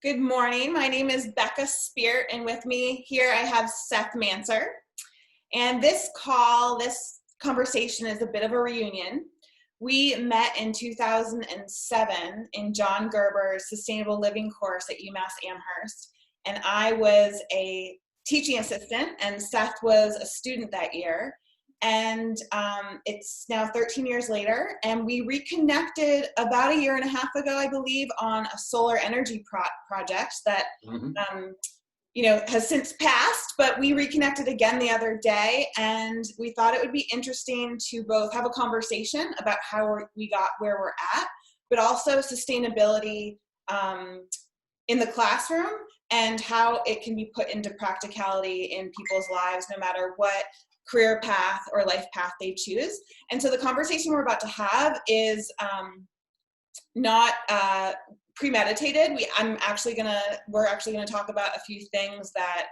Good morning. My name is Becca Speert, and with me here I have Seth Mansur. And this conversation is a bit of a reunion. We met in 2007 in John Gerber's Sustainable Living course at UMass Amherst. And I was a teaching assistant, and Seth was a student that year. And it's now 13 years later, and we reconnected about a year and a half ago, I believe, on a solar energy project that has since passed, but we reconnected again the other day, and we thought it would be interesting to both have a conversation about how we got where we're at, but also sustainability in the classroom and how it can be put into practicality in people's lives, no matter what career path or life path they choose. And so the conversation we're about to have is not premeditated. We're actually gonna talk about a few things that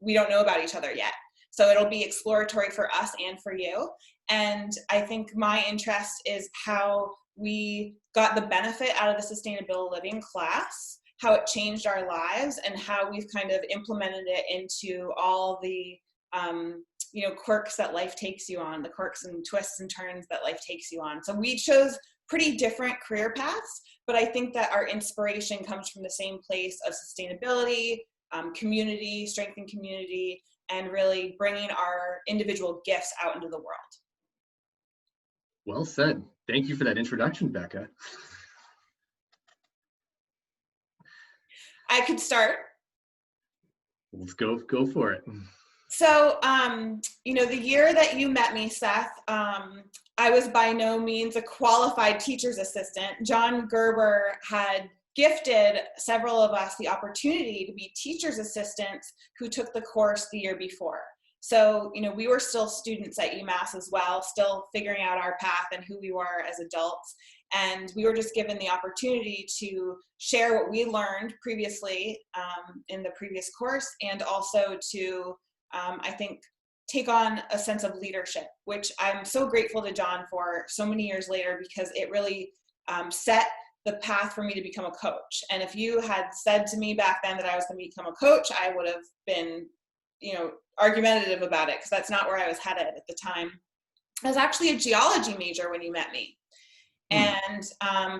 we don't know about each other yet. So it'll be exploratory for us and for you. And I think my interest is how we got the benefit out of the Sustainable Living class, how it changed our lives, and how we've kind of implemented it into all the quirks that life takes you on, the quirks and twists and turns that life takes you on. So we chose pretty different career paths, but I think that our inspiration comes from the same place of sustainability, community, strength in community, and really bringing our individual gifts out into the world. Well said. Thank you for that introduction, Becca. I could start. Let's go for it. So, the year that you met me, Seth, I was by no means a qualified teacher's assistant. John Gerber had gifted several of us the opportunity to be teacher's assistants who took the course the year before. So, we were still students at UMass as well, still figuring out our path and who we were as adults. And we were just given the opportunity to share what we learned previously in the previous course, and also to I think take on a sense of leadership, which I'm so grateful to John for so many years later, because it really set the path for me to become a coach. And if you had said to me back then that I was going to become a coach, I would have been, argumentative about it, because that's not where I was headed at the time. I was actually a geology major when you met me. And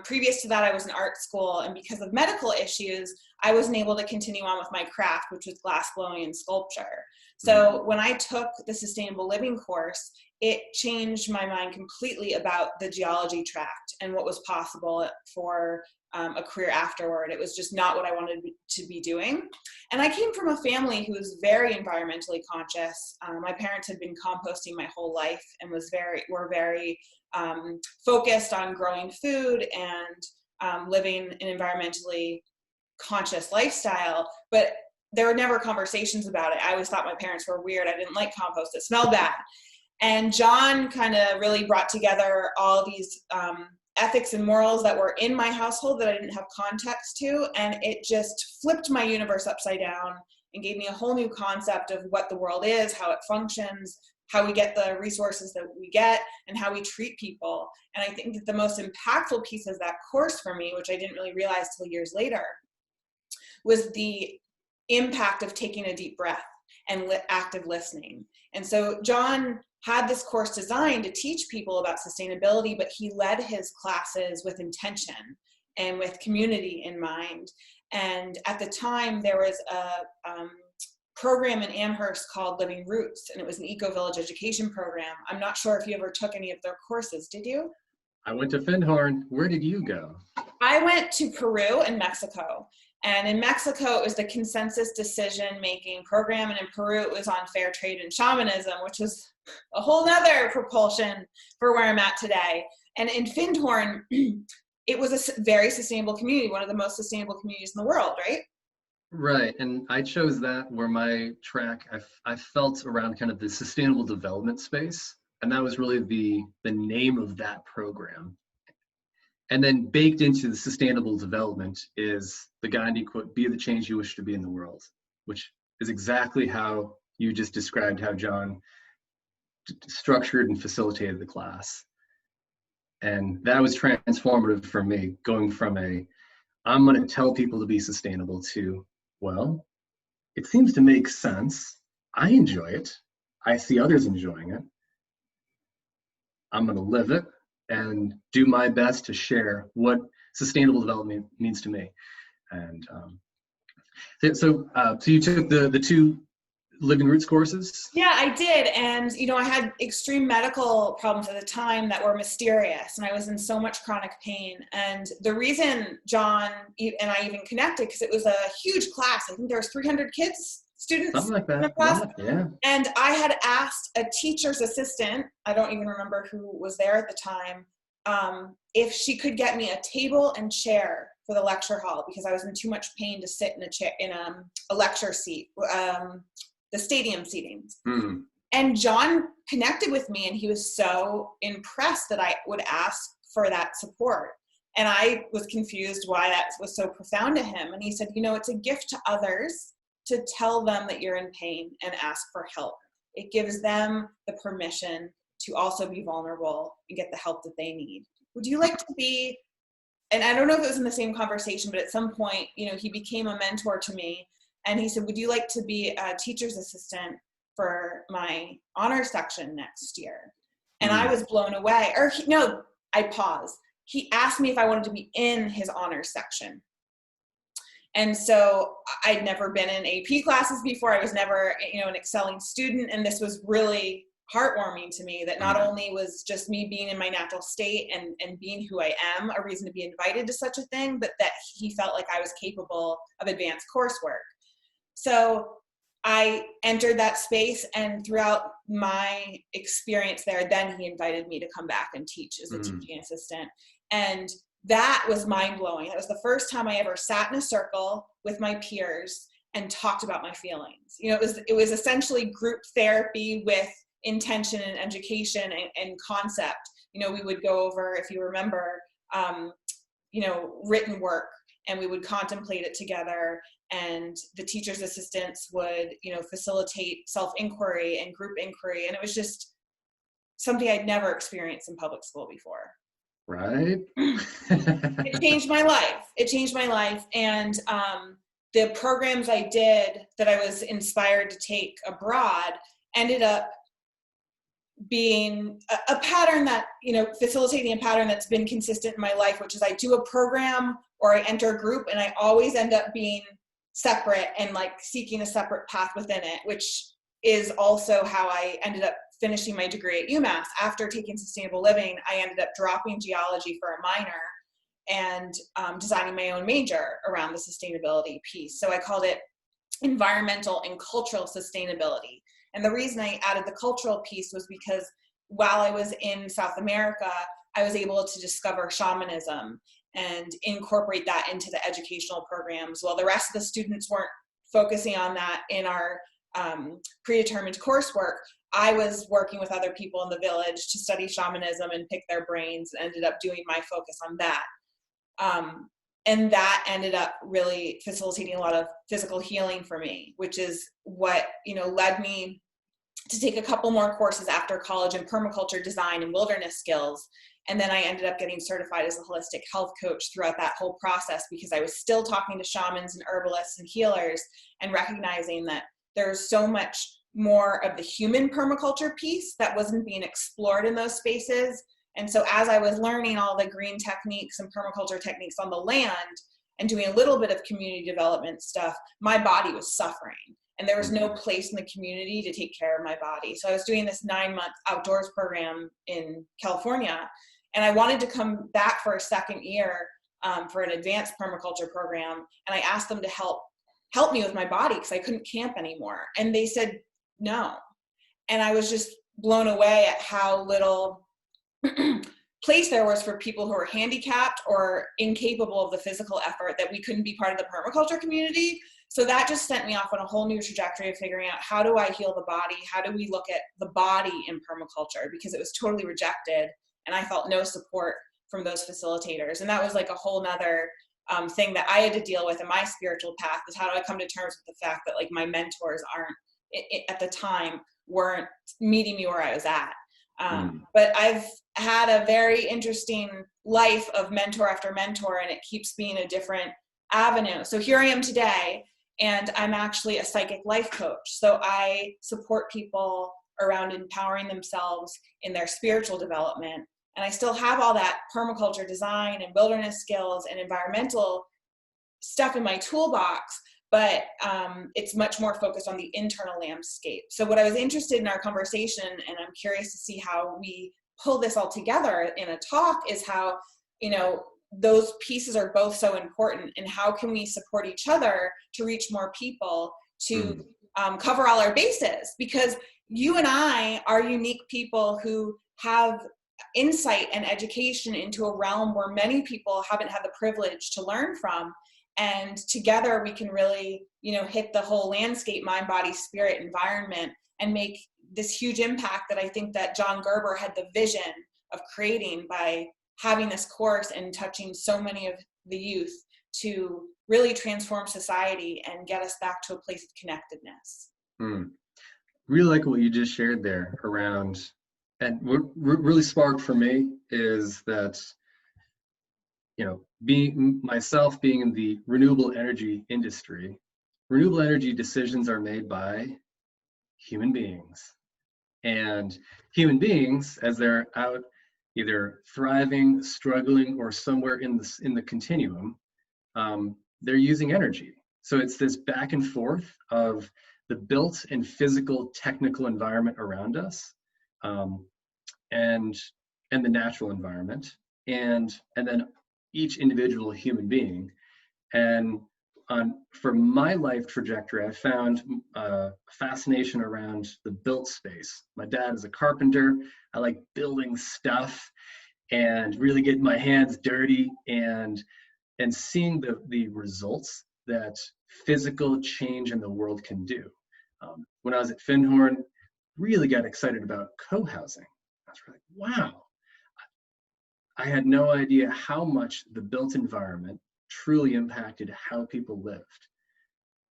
previous to that, I was in art school, and because of medical issues, I wasn't able to continue on with my craft, which was glass blowing and sculpture. So when I took the Sustainable Living course, it changed my mind completely about the geology tract and what was possible for a career afterward. It was just not what I wanted to be doing. And I came from a family who was very environmentally conscious. My parents had been composting my whole life and were very focused on growing food and living an environmentally conscious lifestyle, but there were never conversations about it. I always thought my parents were weird. I didn't like compost. It smelled bad. And John kind of really brought together all these ethics and morals that were in my household that I didn't have context to, and it just flipped my universe upside down and gave me a whole new concept of what the world is, how it functions, how we get the resources that we get, and how we treat people. And I think that the most impactful piece of that course for me, which I didn't really realize till years later, was the impact of taking a deep breath and active listening. And so John had this course designed to teach people about sustainability, but he led his classes with intention and with community in mind. And at the time, there was a program in Amherst called Living Roots, and it was an eco-village education program. I'm not sure if you ever took any of their courses, did you? I went to Findhorn. Where did you go? I went to Peru and Mexico. And in Mexico, it was the consensus decision-making program. And in Peru, it was on fair trade and shamanism, which was a whole nother propulsion for where I'm at today. And in Findhorn, it was a very sustainable community, one of the most sustainable communities in the world, right? Right. And I chose that where my track, I felt around kind of the sustainable development space. And that was really the name of that program. And then baked into the sustainable development is the Gandhi quote, "Be the change you wish to be in the world," which is exactly how you just described how John structured and facilitated the class. And that was transformative for me, going from a I'm going to tell people to be sustainable too. Well, it seems to make sense. I enjoy it. I see others enjoying it. I'm going to live it and do my best to share what sustainable development means to me. And so you took the two Living Roots courses? Yeah, I did. And, you know, I had extreme medical problems at the time that were mysterious, and I was in so much chronic pain. And the reason John and I even connected, because it was a huge class. I think there was 300 students. Something like that. In the class. Yeah. And I had asked a teacher's assistant, I don't even remember who was there at the time, if she could get me a table and chair for the lecture hall, because I was in too much pain to sit in a chair, in a lecture seat. The stadium seatings. And John connected with me, and he was so impressed that I would ask for that support. And I was confused why that was so profound to him. And he said, you know, it's a gift to others to tell them that you're in pain and ask for help. It gives them the permission to also be vulnerable and get the help that they need. Would you like to be, and I don't know if it was in the same conversation, but at some point, you know, he became a mentor to me. And he said, would you like to be a teacher's assistant for my honor section next year? And I was blown away. I paused. He asked me if I wanted to be in his honors section. And so I'd never been in AP classes before. I was never, you know, an excelling student. And this was really heartwarming to me, that not only was just me being in my natural state and being who I am a reason to be invited to such a thing, but that he felt like I was capable of advanced coursework. So I entered that space, and throughout my experience there, then he invited me to come back and teach as a teaching assistant. And that was mind-blowing. That was the first time I ever sat in a circle with my peers and talked about my feelings. You know, it was essentially group therapy with intention and education and concept. You know, we would go over, if you remember, you know, written work, and we would contemplate it together. And the teacher's assistants would, you know, facilitate self-inquiry and group inquiry. And it was just something I'd never experienced in public school before. Right. It changed my life. It changed my life. And the programs I did that I was inspired to take abroad ended up being a pattern that, you know, facilitating a pattern that's been consistent in my life, which is I do a program or I enter a group, and I always end up being separate and like seeking a separate path within it, which is also how I ended up finishing my degree at UMass. After taking sustainable living, I ended up dropping geology for a minor and designing my own major around the sustainability piece. So I called it environmental and cultural sustainability. And the reason I added the cultural piece was because while I was in South America, I was able to discover shamanism and incorporate that into the educational programs. While the rest of the students weren't focusing on that in our predetermined coursework, I was working with other people in the village to study shamanism and pick their brains, and ended up doing my focus on that. And that ended up really facilitating a lot of physical healing for me, which is what, you know, led me to take a couple more courses after college in permaculture design and wilderness skills. And then I ended up getting certified as a holistic health coach throughout that whole process, because I was still talking to shamans and herbalists and healers and recognizing that there's so much more of the human permaculture piece that wasn't being explored in those spaces. And so as I was learning all the green techniques and permaculture techniques on the land and doing a little bit of community development stuff, my body was suffering. And there was no place in the community to take care of my body. So I was doing this 9-month outdoors program in California, and I wanted to come back for a second year for an advanced permaculture program. And I asked them to help me with my body because I couldn't camp anymore. And they said no. And I was just blown away at how little place there was for people who were handicapped or incapable of the physical effort, that we couldn't be part of the permaculture community. So that just sent me off on a whole new trajectory of figuring out, how do I heal the body? How do we look at the body in permaculture? Because it was totally rejected, and I felt no support from those facilitators. And that was like a whole nother thing that I had to deal with in my spiritual path, is how do I come to terms with the fact that like my mentors at the time weren't meeting me where I was at. But I've had a very interesting life of mentor after mentor, and it keeps being a different avenue. So here I am today, and I'm actually a psychic life coach. So I support people around empowering themselves in their spiritual development. And I still have all that permaculture design and wilderness skills and environmental stuff in my toolbox, but it's much more focused on the internal landscape. So what I was interested in our conversation, and I'm curious to see how we pull this all together in a talk, is how, you know, those pieces are both so important, and how can we support each other to reach more people, to cover all our bases, because you and I are unique people who have insight and education into a realm where many people haven't had the privilege to learn from. And together we can really, you know, hit the whole landscape, mind, body, spirit, environment, and make this huge impact that I think that John Gerber had the vision of creating by having this course and touching so many of the youth to really transform society and get us back to a place of connectedness. Really like what you just shared there around, and what really sparked for me is that, you know, being in the renewable energy industry, renewable energy decisions are made by human beings. And human beings, as they're out either thriving, struggling, or somewhere in the continuum, they're using energy. So it's this back and forth of the built and physical technical environment around us, and the natural environment, and then each individual human being. And for my life trajectory, I found fascination around the built space. My dad is a carpenter. I like building stuff and really getting my hands dirty and seeing the results that physical change in the world can do. When I was at Findhorn, really got excited about co-housing. I was like, wow. I had no idea how much the built environment truly impacted how people lived.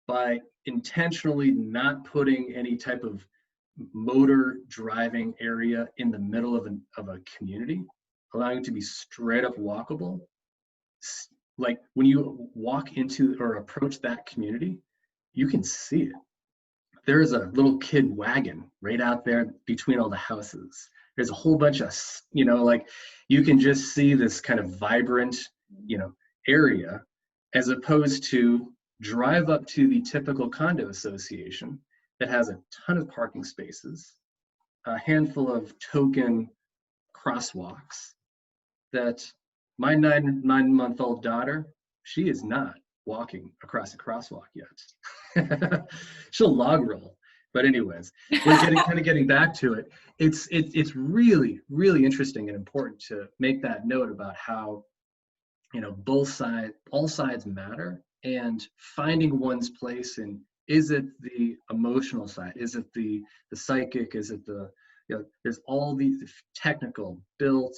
By intentionally not putting any type of motor driving area in the middle of a community, allowing it to be straight up walkable. Like when you walk into or approach that community, you can see it. There's a little kid wagon right out there between all the houses. There's a whole bunch of, you know, like you can just see this kind of vibrant, you know, area, as opposed to drive up to the typical condo association that has a ton of parking spaces, a handful of token crosswalks that my 9-month-old daughter, she is not walking across a crosswalk yet. She'll log roll. But anyways, we're getting back to it. It's really, really interesting and important to make that note about how, you know, all sides matter, and finding one's place in, is it the emotional side? Is it the psychic? Is it the, you know, there's all these technical built,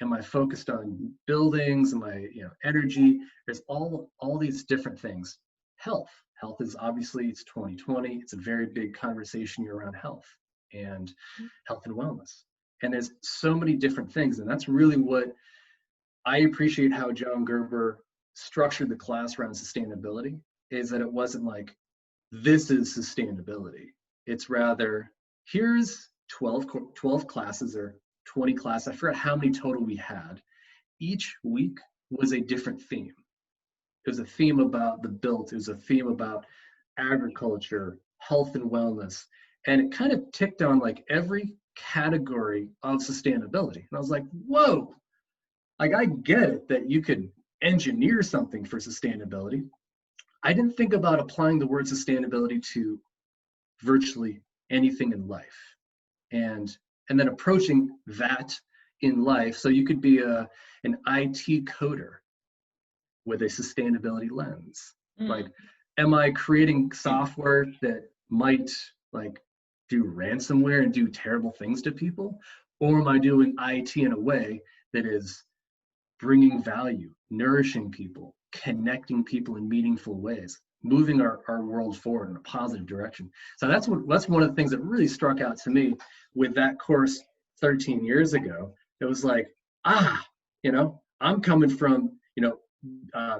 am I focused on buildings? Am I, you know, energy? There's all these different things. Health is obviously, it's 2020. It's a very big conversation around health and wellness. And there's so many different things. And that's really what I appreciate, how John Gerber structured the class around sustainability, is that it wasn't like, this is sustainability. It's rather, here's 12 classes or 20 classes. I forgot how many total we had. Each week was a different theme. It was a theme about the built. It was a theme about agriculture, health and wellness. And it kind of ticked on like every category of sustainability. And I was like, whoa, like I get it that you could engineer something for sustainability. I didn't think about applying the word sustainability to virtually anything in life. And then approaching that in life. So you could be an IT coder with a sustainability lens. Like, am I creating software that might like do ransomware and do terrible things to people? Or am I doing IT in a way that is bringing value, nourishing people, connecting people in meaningful ways, moving our world forward in a positive direction? So that's one of the things that really struck out to me with that course 13 years ago. It was like, you know, I'm coming from, uh,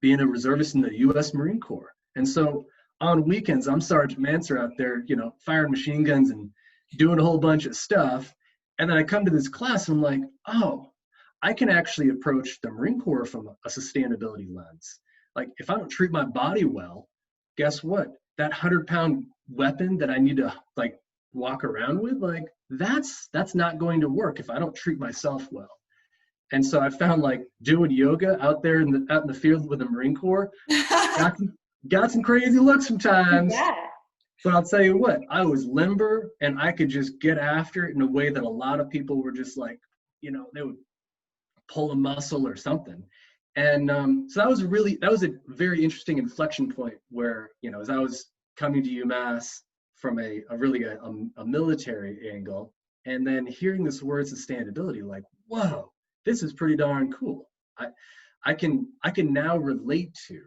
being a reservist in the U.S. Marine Corps. And so on weekends, I'm Sergeant Mansur out there, firing machine guns and doing a whole bunch of stuff. And then I come to this class and I'm like, oh, I can actually approach the Marine Corps from a sustainability lens. Like, if I don't treat my body well, guess what? That 100-pound weapon that I need to like walk around with, like that's not going to work if I don't treat myself well. And so I found like doing yoga out there out in the field with the Marine Corps got some crazy looks sometimes. Yeah. But I'll tell you what, I was limber and I could just get after it in a way that a lot of people were just like, they would pull a muscle or something. And so that was a very interesting inflection point where, as I was coming to UMass from a military angle, and then hearing this word sustainability, like, whoa, this is pretty darn cool. I can now relate to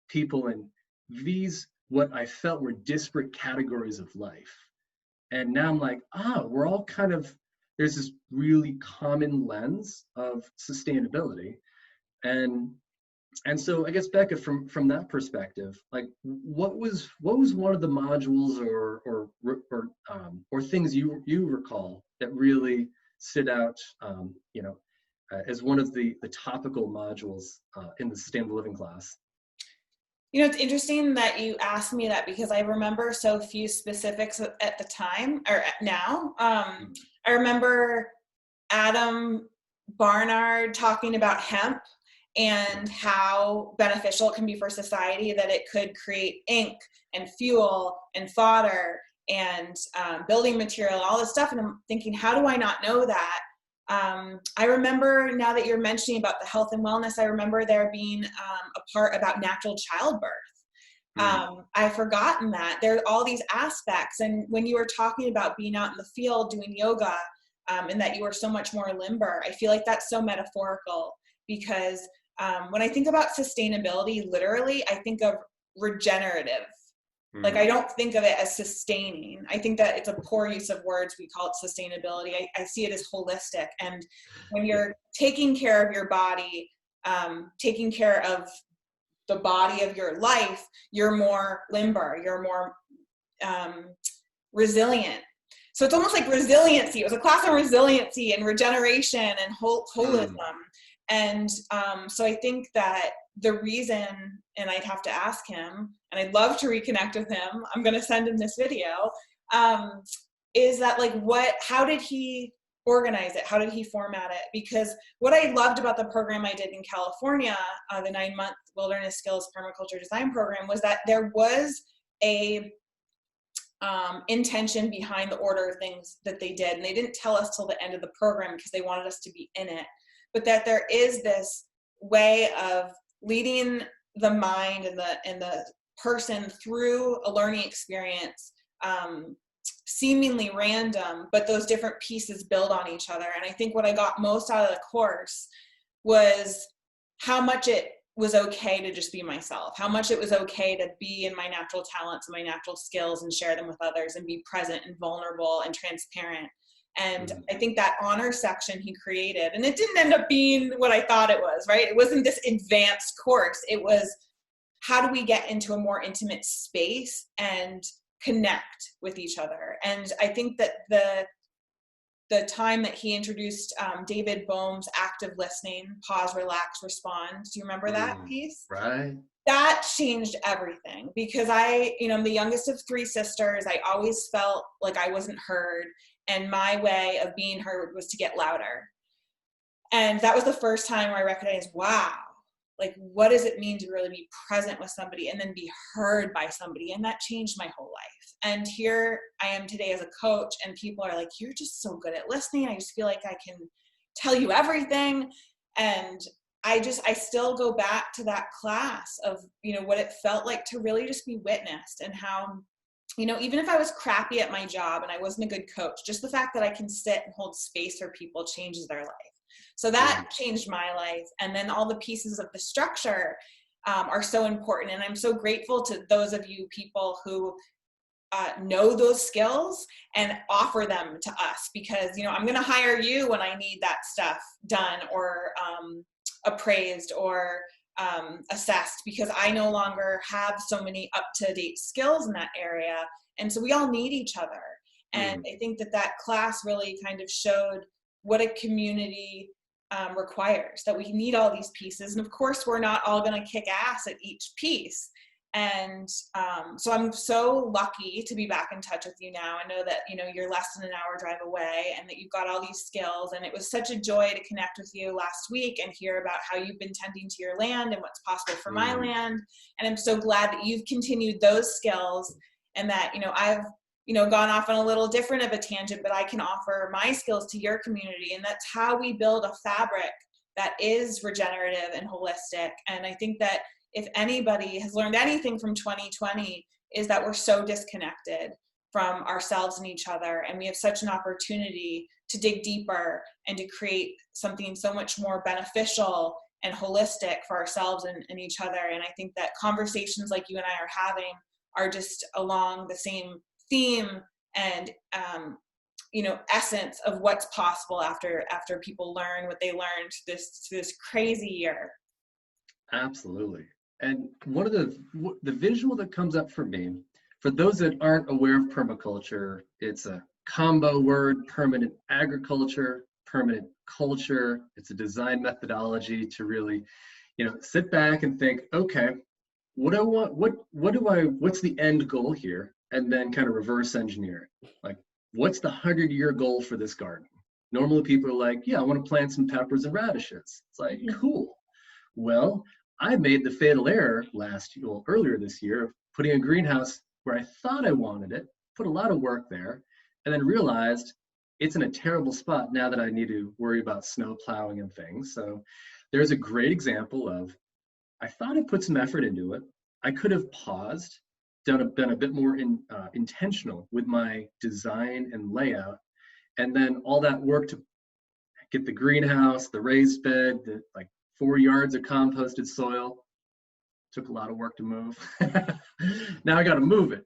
people in these, what I felt were disparate categories of life. And now I'm like, we're all kind of, there's this really common lens of sustainability. And so I guess, Becca, from that perspective, like what was one of the modules or things you recall that really stood out, as one of the topical modules in the sustainable living class? It's interesting that you asked me that because I remember so few specifics at the time or now. I remember Adam Barnard talking about hemp and how beneficial it can be for society, that it could create ink and fuel and fodder and building material and all this stuff. And I'm thinking, how do I not know that? I remember, now that you're mentioning about the health and wellness, I remember there being a part about natural childbirth. I've forgotten that. There are all these aspects. And when you were talking about being out in the field doing yoga, and that you were so much more limber, I feel like that's so metaphorical, because when I think about sustainability, literally, I think of regenerative. Like, I don't think of it as sustaining. I think that it's a poor use of words. We call it sustainability. I see it as holistic. And when you're taking care of your body, taking care of the body of your life, you're more limber, you're more resilient. So it's almost like resiliency. It was a class on resiliency and regeneration and holism. And so I think that the reason, and I'd have to ask him, and I'd love to reconnect with him, I'm going to send him this video, is that like, how did he organize it? How did he format it? Because what I loved about the program I did in California, the 9-month Wilderness Skills Permaculture Design Program, was that there was a intention behind the order of things that they did. And they didn't tell us till the end of the program because they wanted us to be in it. But that there is this way of leading the mind and the person through a learning experience, seemingly random, but those different pieces build on each other. And I think what I got most out of the course was how much it was okay to just be myself, how much it was okay to be in my natural talents and my natural skills and share them with others and be present and vulnerable and transparent. And I think that honor section he created, and it didn't end up being what I thought it was, right? It wasn't this advanced course. It was, how do we get into a more intimate space and connect with each other? And I think that the time that he introduced David Boehm's active listening, pause, relax, respond. Do you remember that piece? Right. That changed everything, because I'm the youngest of 3 sisters. I always felt like I wasn't heard. And my way of being heard was to get louder. And that was the first time where I recognized, wow, like, what does it mean to really be present with somebody and then be heard by somebody? And that changed my whole life. And here I am today as a coach, and people are like, you're just so good at listening. I just feel like I can tell you everything. And I still go back to that class of, what it felt like to really just be witnessed, and how, even if I was crappy at my job and I wasn't a good coach, just the fact that I can sit and hold space for people changes their life. So that changed my life. And then all the pieces of the structure are so important. And I'm so grateful to those of you people who know those skills and offer them to us, because, you know, I'm going to hire you when I need that stuff done or appraised or assessed, because I no longer have so many up-to-date skills in that area. And so we all need each other. And I think that class really kind of showed what a community requires, that we need all these pieces. And of course, we're not all going to kick ass at each piece. And so I'm so lucky to be back in touch with you now. I know that, you know, you're less than an hour drive away and that you've got all these skills. And it was such a joy to connect with you last week and hear about how you've been tending to your land and what's possible for my land. And I'm so glad that you've continued those skills, and that, you know, I've, you know, gone off on a little different of a tangent, but I can offer my skills to your community. And that's how we build a fabric that is regenerative and holistic. And I think that if anybody has learned anything from 2020, is that we're so disconnected from ourselves and each other. And we have such an opportunity to dig deeper and to create something so much more beneficial and holistic for ourselves and each other. And I think that conversations like you and I are having are just along the same theme and, you know, essence of what's possible after people learn what they learned this crazy year. Absolutely. And one of the visual that comes up for me, for those that aren't aware of permaculture, it's a combo word: permanent agriculture, permanent culture. It's a design methodology to really, you know, sit back and think, okay, what do I want? What's the end goal here? And then kind of reverse engineer it. Like, what's the 100-year goal for this garden? Normally people are like, yeah, I want to plant some peppers and radishes. It's like, cool. Well, I made the fatal error earlier this year of putting a greenhouse where I thought I wanted it, put a lot of work there, and then realized it's in a terrible spot now that I need to worry about snow plowing and things. So there's a great example of, I thought I put some effort into it. I could have paused, done a bit more intentional with my design and layout, and then all that work to get the greenhouse, the raised bed, the 4 yards of composted soil. Took a lot of work to move. Now I got to move it.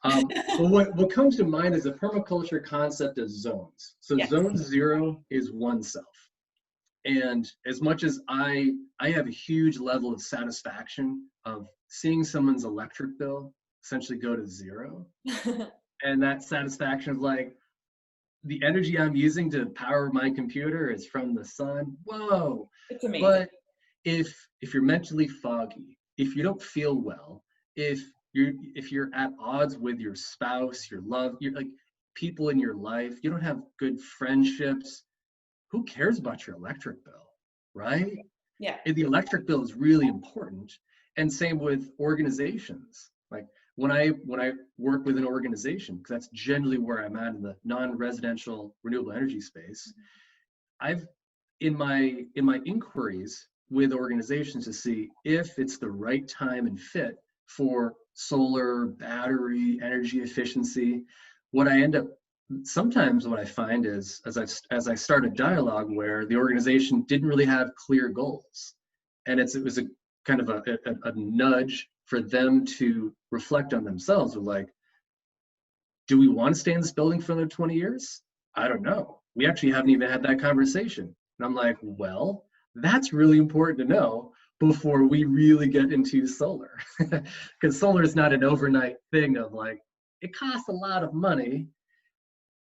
But what comes to mind is the permaculture concept of zones. So Zone 0 is oneself. And as much as I have a huge level of satisfaction of seeing someone's electric bill essentially go to zero, and that satisfaction of like, the energy I'm using to power my computer is from the sun. Whoa. It's amazing. But if you're mentally foggy, if you don't feel well, if you're at odds with your spouse, your love, you're like people in your life, you don't have good friendships, who cares about your electric bill, right? Yeah. The electric bill is really important. And same with organizations. Like when I work with an organization, because that's generally where I'm at in the non-residential renewable energy space, I've in my inquiries with organizations to see if it's the right time and fit for solar, battery, energy efficiency, sometimes what I find is, as I start a dialogue where the organization didn't really have clear goals, and it was a kind of a nudge for them to reflect on themselves with like, do we want to stay in this building for another 20 years? I don't know. We actually haven't even had that conversation. And I'm like, well, that's really important to know before we really get into solar. Because solar is not an overnight thing of like, it costs a lot of money.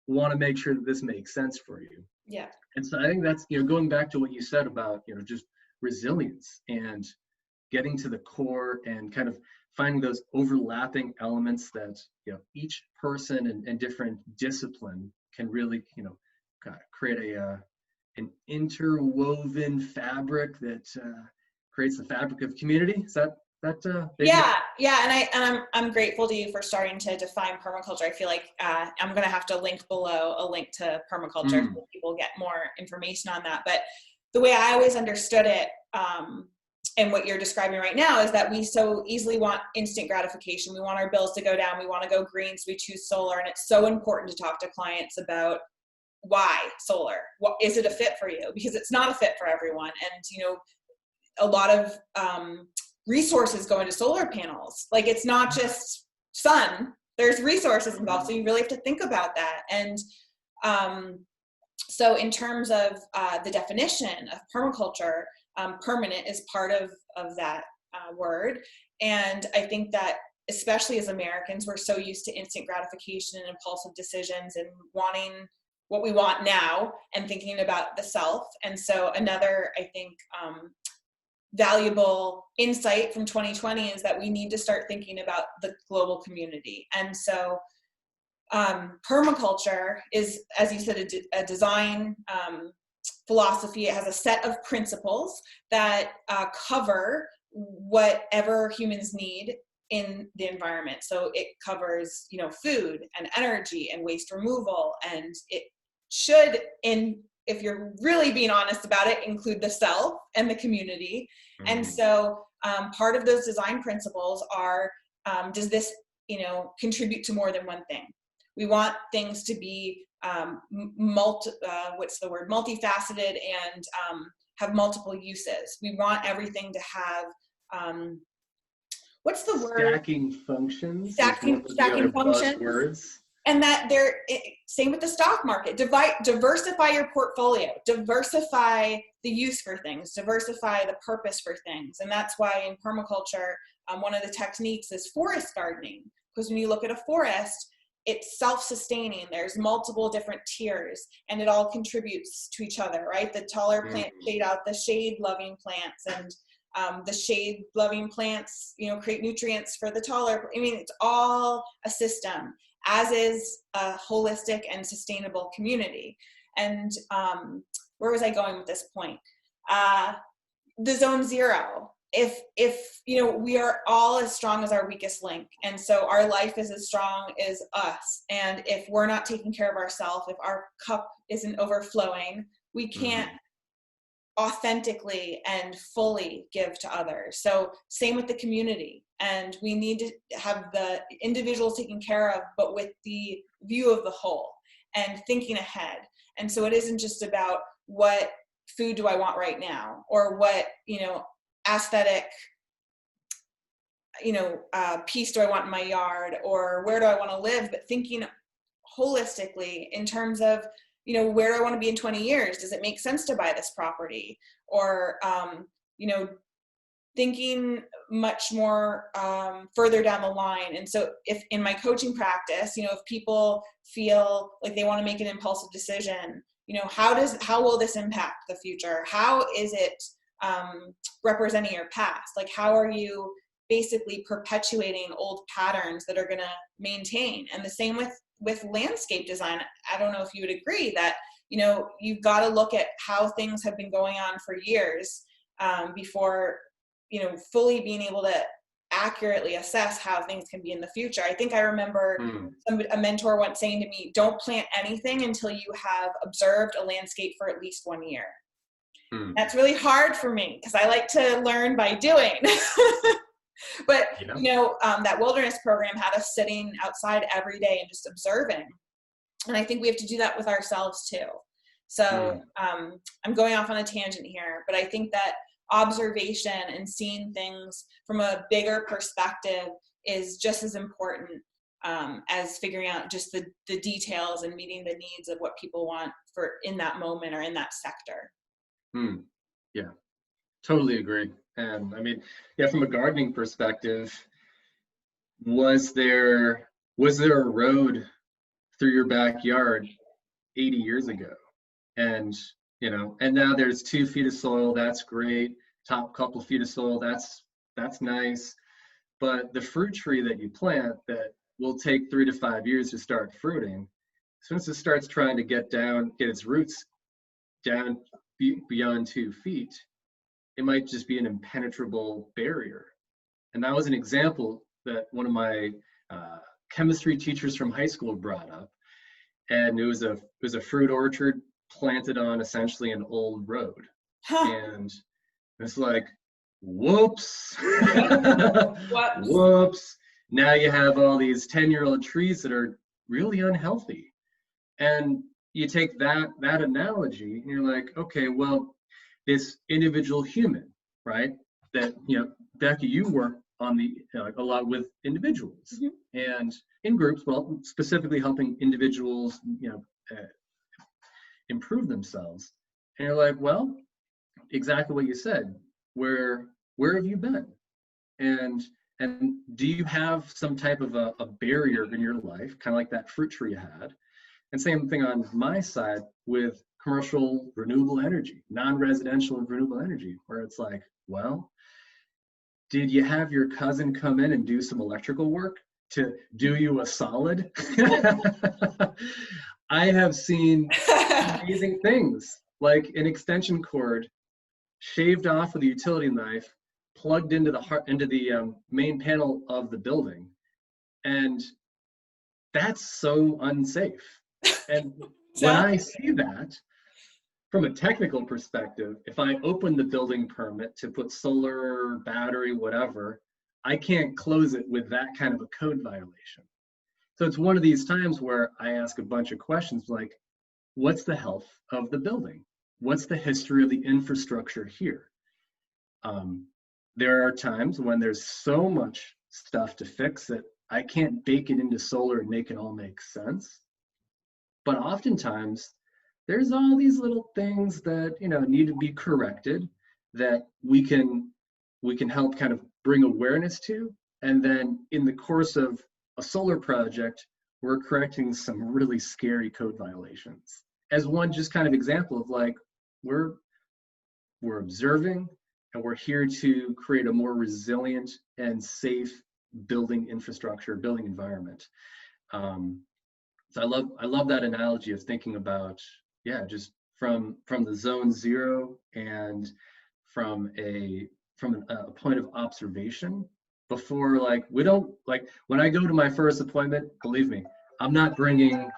Want to make sure that this makes sense for you. Yeah. And so I think that's, going back to what you said about, just resilience and getting to the core and kind of finding those overlapping elements that, each person and different discipline can really, kind of create an interwoven fabric that creates the fabric of community. Is that yeah, and I'm grateful to you for starting to define permaculture. I feel like I'm going to have to link below a link to permaculture so people get more information on that. But the way I always understood it, and what you're describing right now, is that we so easily want instant gratification. We want our bills to go down. We want to go green, so we choose solar. And it's so important to talk to clients about why solar. What is it a fit for you? Because it's not a fit for everyone. And a lot of resources go into solar panels. Like, it's not just sun, there's resources involved. So you really have to think about that. And so in terms of the definition of permaculture, permanent is part of that word. And I think that especially as Americans, we're so used to instant gratification and impulsive decisions and wanting what we want now and thinking about the self. And so another, I think, valuable insight from 2020 is that we need to start thinking about the global community. And so permaculture is, as you said, a design philosophy. It has a set of principles that cover whatever humans need in the environment. So it covers, food and energy and waste removal, and it should, if you're really being honest about it, include the self and the community. Mm-hmm. And so part of those design principles are, does this, contribute to more than one thing? We want things to be multifaceted and have multiple uses. We want everything to have, what's the word? Stacking functions. Stacking functions. Buzzwords. And that same with the stock market. Diversify your portfolio. Diversify the use for things. Diversify the purpose for things. And that's why in permaculture, one of the techniques is forest gardening. Because when you look at a forest, it's self-sustaining. There's multiple different tiers, and it all contributes to each other, right? The taller plants shade out the shade-loving plants, and the shade-loving plants, create nutrients for the taller. I mean, it's all a system, as is a holistic and sustainable community. And where was I going with this point? The zone zero. If we are all as strong as our weakest link, and so our life is as strong as us, and if we're not taking care of ourselves, if our cup isn't overflowing, we can't authentically and fully give to others. So same with the community, and we need to have the individuals taken care of, but with the view of the whole and thinking ahead. And so it isn't just about what food do I want right now, or what aesthetic piece do I want in my yard, or where do I want to live, but thinking holistically in terms of where do I want to be in 20 years? Does it make sense to buy this property? Or thinking much more further down the line. And so if in my coaching practice, if people feel like they want to make an impulsive decision, how will this impact the future? How is it representing your past? Like, how are you basically perpetuating old patterns that are going to maintain? And the same with landscape design. I don't know if you would agree that, you've got to look at how things have been going on for years before, fully being able to accurately assess how things can be in the future. I think I remember a mentor once saying to me, don't plant anything until you have observed a landscape for at least 1 year. That's really hard for me because I like to learn by doing. But, that wilderness program had us sitting outside every day and just observing. And I think we have to do that with ourselves too. So I'm going off on a tangent here, but I think that observation and seeing things from a bigger perspective is just as important as figuring out just the details and meeting the needs of what people want for in that moment or in that sector. Yeah, totally agree. And I mean, from a gardening perspective, was there a road through your backyard 80 years ago? And, and now there's 2 feet of soil. That's great. Top couple feet of soil. That's nice. But the fruit tree that you plant that will take 3 to 5 years to start fruiting, as soon as it starts trying to get its roots down beyond 2 feet, it might just be an impenetrable barrier. And that was an example that one of my chemistry teachers from high school brought up. And it was a fruit orchard planted on essentially an old road. And it's like, whoops. Whoops. Now you have all these 10-year-old trees that are really unhealthy. And you take that analogy and you're like, okay, well, this individual human, right? That, Becca, you work on a lot with individuals. And in groups, well, specifically helping individuals, improve themselves. And you're like, well, exactly what you said. Where have you been? And do you have some type of a barrier in your life, kind of like that fruit tree you had? And same thing on my side with commercial renewable energy, non-residential renewable energy, where it's like, well, did you have your cousin come in and do some electrical work to do you a solid? I have seen amazing things, like an extension cord shaved off with a utility knife, plugged into the main panel of the building, and that's so unsafe. And when I see that from a technical perspective, if I open the building permit to put solar, battery, whatever, I can't close it with that kind of a code violation. So it's one of these times where I ask a bunch of questions like, what's the health of the building? What's the history of the infrastructure here? There are times when there's so much stuff to fix that I can't bake it into solar and make it all make sense. But oftentimes, there's all these little things that need to be corrected that we can help kind of bring awareness to, and then in the course of a solar project, we're correcting some really scary code violations. As one just kind of example of like, we're observing, and we're here to create a more resilient and safe building infrastructure, building environment. So I love that analogy of thinking about, just from the zone zero and from a point of observation before, like, we don't, like, when I go to my first appointment, believe me, I'm not bringing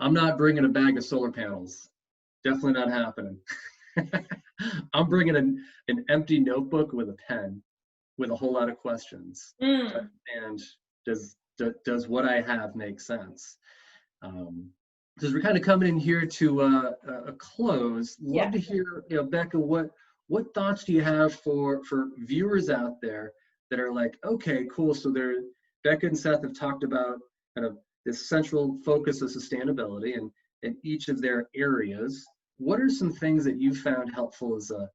a bag of solar panels. Definitely not happening. I'm bringing an empty notebook with a pen with a whole lot of questions. And does what I have make sense? Because we're kind of coming in here to a close. Love to hear, Becca, what thoughts do you have for viewers out there that are like, okay, cool. So Becca and Seth have talked about kind of this central focus of sustainability and in each of their areas. What are some things that you found helpful as a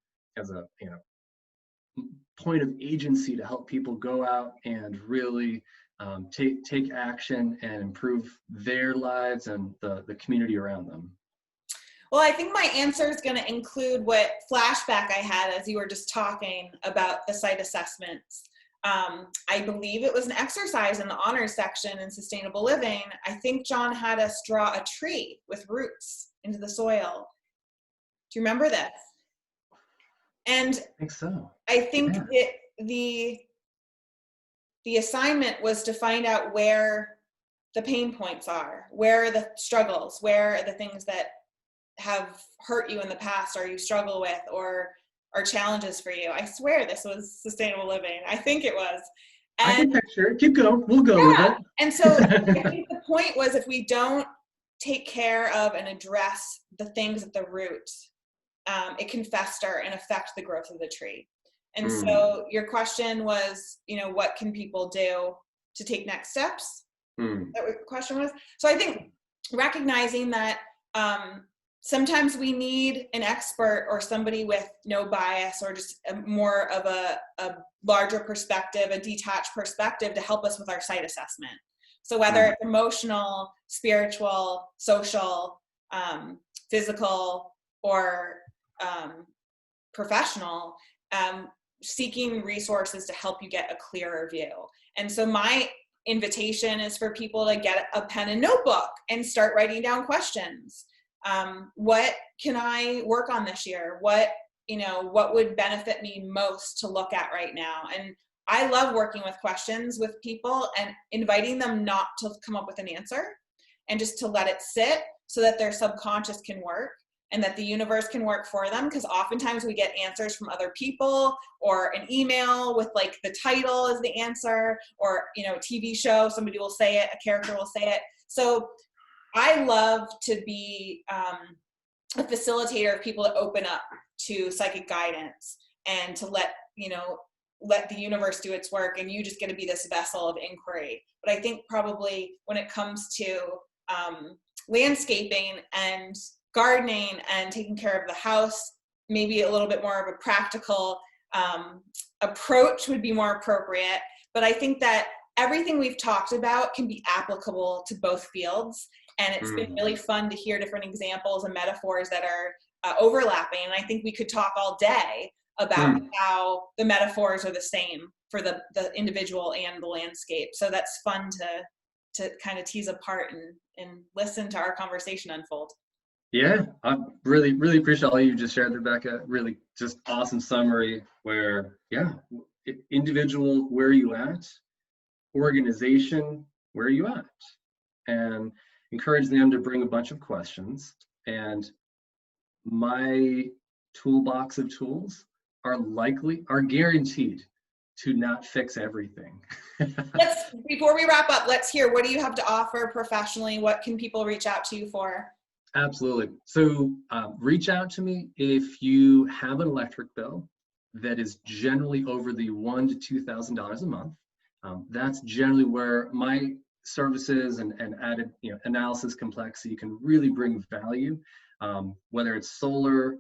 point of agency to help people go out and really take action and improve their lives and the community around them? Well, I think my answer is going to include what flashback I had as you were just talking about the site assessments. I believe it was an exercise in the honors section in sustainable living. I think John had us draw a tree with roots into the soil. Do you remember this? And I think so. I think the assignment was to find out where the pain points are, where are the struggles, where are the things that have hurt you in the past or you struggle with or are challenges for you. I swear this was sustainable living. I think it was. And I can picture it. Keep going. We'll go with it. And so I think the point was, if we don't take care of and address the things at the root, it can fester and affect the growth of the tree. And so your question was, what can people do to take next steps? That what the question was? So I think recognizing that sometimes we need an expert or somebody with no bias or just more of a larger perspective, a detached perspective to help us with our site assessment. So whether it's emotional, spiritual, social, physical, or professional, seeking resources to help you get a clearer view. And so my invitation is for people to get a pen and notebook and start writing down questions. What can I work on this year? What would benefit me most to look at right now? And I love working with questions with people and inviting them not to come up with an answer and just to let it sit so that their subconscious can work and that the universe can work for them. Because oftentimes we get answers from other people or an email with like the title as the answer, or, a TV show, somebody will say it, a character will say it. So I love to be a facilitator of people to open up to psychic guidance and to let let the universe do its work and you just get to be this vessel of inquiry. But I think probably when it comes to landscaping and gardening and taking care of the house, maybe a little bit more of a practical approach would be more appropriate. But I think that everything we've talked about can be applicable to both fields. And it's been really fun to hear different examples and metaphors that are overlapping. And I think we could talk all day about how the metaphors are the same for the individual and the landscape. So that's fun to kind of tease apart and listen to our conversation unfold. Yeah, I really, really appreciate all you just shared, Rebecca. Really just awesome summary where, yeah, individual, where are you at? Organization, where are you at? And encourage them to bring a bunch of questions. And my toolbox of tools are guaranteed to not fix everything. Before we wrap up, let's hear, what do you have to offer professionally? What can people reach out to you for? Absolutely. So reach out to me if you have an electric bill that is generally over the $1,000 to $2,000 a month. That's generally where my services and added analysis complexity can really bring value, whether it's solar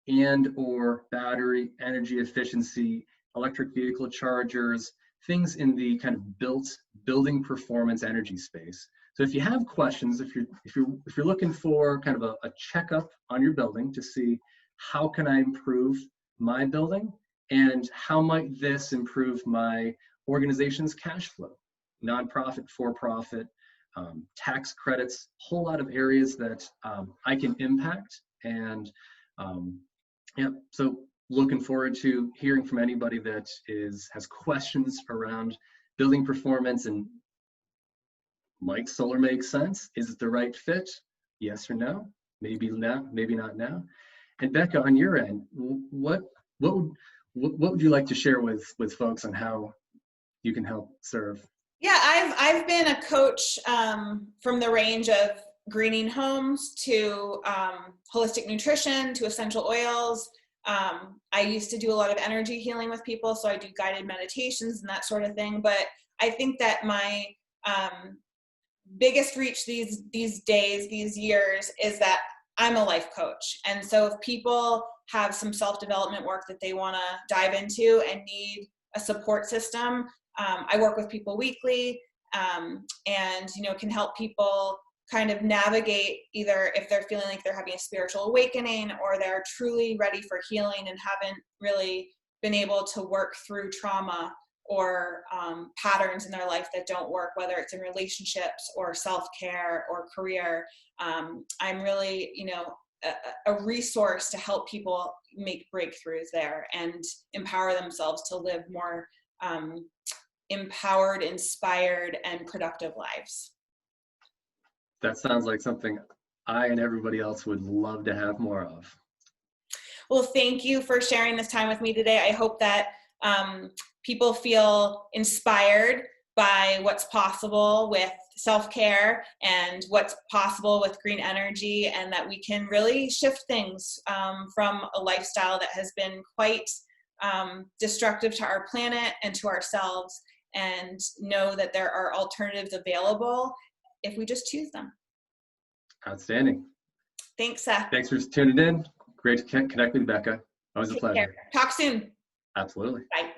and or battery, energy efficiency, electric vehicle chargers, things in the kind of building performance energy space. So if you have questions, if you're looking for kind of a checkup on your building to see how can I improve my building and how might this improve my organization's cash flow, nonprofit, for-profit, tax credits, whole lot of areas that I can impact. And yeah, so looking forward to hearing from anybody that has questions around building performance and might solar make sense? Is it the right fit? Yes or no? Maybe not, maybe not now. And Becca, on your end, what would you like to share with folks on how you can help serve? Yeah, I've been a coach from the range of greening homes to holistic nutrition to essential oils. I used to do a lot of energy healing with people, so I do guided meditations and that sort of thing. But I think that my biggest reach these days, these years, is that I'm a life coach. And so if people have some self-development work that they want to dive into and need a support system, I work with people weekly, and can help people kind of navigate, either if they're feeling like they're having a spiritual awakening or they're truly ready for healing and haven't really been able to work through trauma or patterns in their life that don't work, whether it's in relationships or self-care or career. I'm really, a resource to help people make breakthroughs there and empower themselves to live more empowered, inspired, and productive lives. That sounds like something I and everybody else would love to have more of. Well, thank you for sharing this time with me today. I hope that people feel inspired by what's possible with self-care and what's possible with green energy, and that we can really shift things from a lifestyle that has been quite destructive to our planet and to ourselves, and know that there are alternatives available if we just choose them. Outstanding. Thanks, Seth. Thanks for tuning in. Great to connect with Becca. Always a pleasure. Take care. Talk soon. Absolutely. Bye.